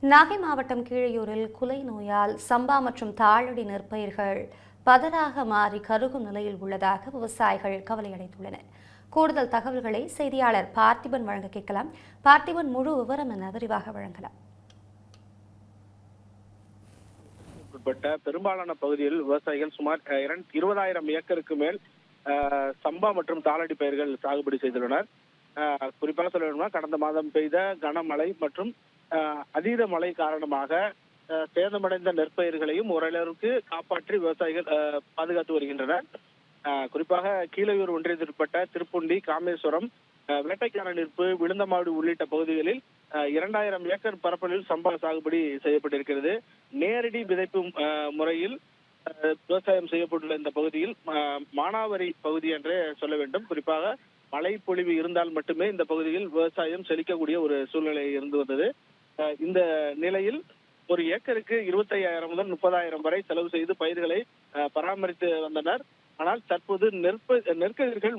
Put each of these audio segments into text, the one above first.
நாகை மாவட்டம் கீழையூரில் குலை நோயால் சம்பா மற்றும் தாளடி நெற்பயிர்கள் பதராக மாறி கருகும் நிலையில் உள்ளதாக விவசாயிகள் கவலையடைந்துள்ளனர். கூடுதல் தகவல்களை செய்தியாளர் பார்த்திபன் வழங்க கேட்கலாம். பார்த்திபன், முழு விவரம் என விரிவாக வழங்கலாம். பெரும்பாலான பகுதியில் விவசாயிகள் சுமார் 20,000 ஏக்கருக்கு மேல் சம்பா மற்றும் தாளடி பயிர்கள் சாகுபடி செய்துள்ளனர். குறிப்பாக சொல்ல வேண்டும்னா, கடந்த மாதம் பெய்த கனமழை மற்றும் அதீத மழை காரணமாக சேதமடைந்த நெற்பயிர்களையும் ஓரளவுக்கு காப்பாற்றி விவசாயிகள் பாதுகாத்து வருகின்றனர். குறிப்பாக கீழையூர் ஒன்றியத்திற்குட்பட்ட திருப்புண்டி, காமேஸ்வரம், வேட்டைக்காரனிருப்பு, விழுந்தமாடு உள்ளிட்ட பகுதிகளில் 2,000 ஏக்கர் பரப்பளவில் சம்பா சாகுபடி செய்யப்பட்டிருக்கிறது. நேரடி விதைப்பு முறையில் விவசாயம் செய்யப்பட்டுள்ள இந்த பகுதியில் மானாவாரி பகுதி என்றே சொல்ல வேண்டும். குறிப்பாக மழை பொழிவு இருந்தால் மட்டுமே இந்த பகுதியில் விவசாயம் செழிக்கக்கூடிய ஒரு சூழ்நிலை இருந்து வந்தது. இந்த நிலையில் ஒரு ஏக்கருக்கு 25,000 முதல் 30,000 வரை செலவு செய்து பயிர்களை பராமரித்து வந்தனர். ஆனால் தற்போது நெற்கதிர்கள்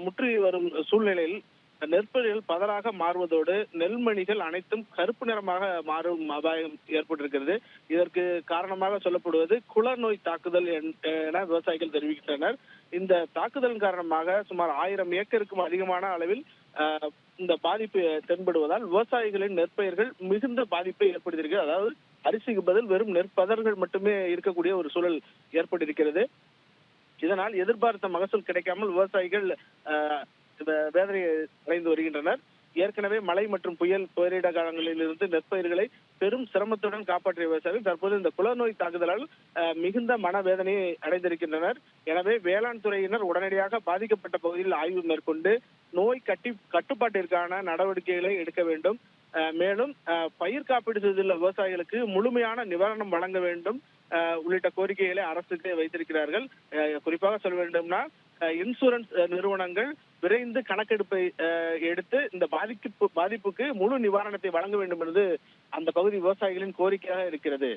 முற்றி வரும் சூழ்நிலையில் நெற்பயிர்கள் பதராக மாறுவதோடு நெல்மணிகள் அனைத்தும் கருப்பு நிறமாக மாறும் அபாயம் ஏற்பட்டிருக்கிறது. இதற்கு காரணமாக சொல்லப்படுவது குளநோய் தாக்குதல் என விவசாயிகள் தெரிவிக்கின்றனர். இந்த தாக்குதல் காரணமாக சுமார் 1000 ஏக்கருக்கும் அதிகமான அளவில் இந்த பாதிப்பு தென்படுவதால் விவசாயிகளின் நெற்பயிர்கள் மிகுந்த பாதிப்பை ஏற்படுத்தியிருக்கிறது. அதாவது அரிசிக்கு பதில் வெறும் நெற்பதர்கள் மட்டுமே இருக்கக்கூடிய ஒரு சூழல் ஏற்பட்டிருக்கிறது. இதனால் எதிர்பார்த்த மகசூல் கிடைக்காமல் விவசாயிகள் வேதனை அடைந்து வருகின்றனர். ஏற்கனவே மழை மற்றும் புயல் பேரிட காலங்களில் இருந்து நெற்பயிர்களை பெரும் சிரமத்துடன் காப்பாற்றிய விவசாயிகள் தற்போது இந்த குளநோய் தாக்குதலால் மிகுந்த மனவேதனையை அடைந்திருக்கின்றனர். எனவே வேளாண் துறையினர் உடனடியாக பாதிக்கப்பட்ட பகுதியில் ஆய்வு மேற்கொண்டு நோய் கட்டுப்பாட்டிற்கான நடவடிக்கைகளை எடுக்க வேண்டும். மேலும் பயிர் காப்பீடு செய்துள்ள விவசாயிகளுக்கு முழுமையான நிவாரணம் வழங்க வேண்டும் உள்ளிட்ட கோரிக்கைகளை அரசுக்கு வைத்திருக்கிறார்கள். குறிப்பாக சொல்ல வேண்டும்னா, இன்சூரன்ஸ் நிறுவனங்கள் விரைந்து கணக்கெடுப்பை எடுத்து இந்த பாதிப்புக்கு முழு நிவாரணத்தை வழங்க வேண்டும் என்பது அந்த பகுதி விவசாயிகளின் கோரிக்கையாக இருக்கிறது.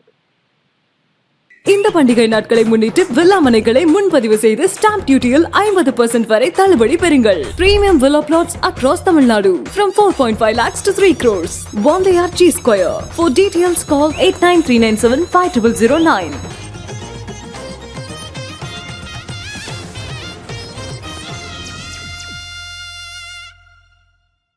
இந்த பண்டிகை நாட்களை முன்னிட்டு வில்லா மனைகளை முன்பதிவு செய்து ஸ்டாம்ப் டியூட்டியில் 50% வரை தள்ளுபடி பெறுங்கள். Premium villa plots across Tamil Nadu from 4.5 lakhs to 3 crores. One G Square. For details call 8939750009.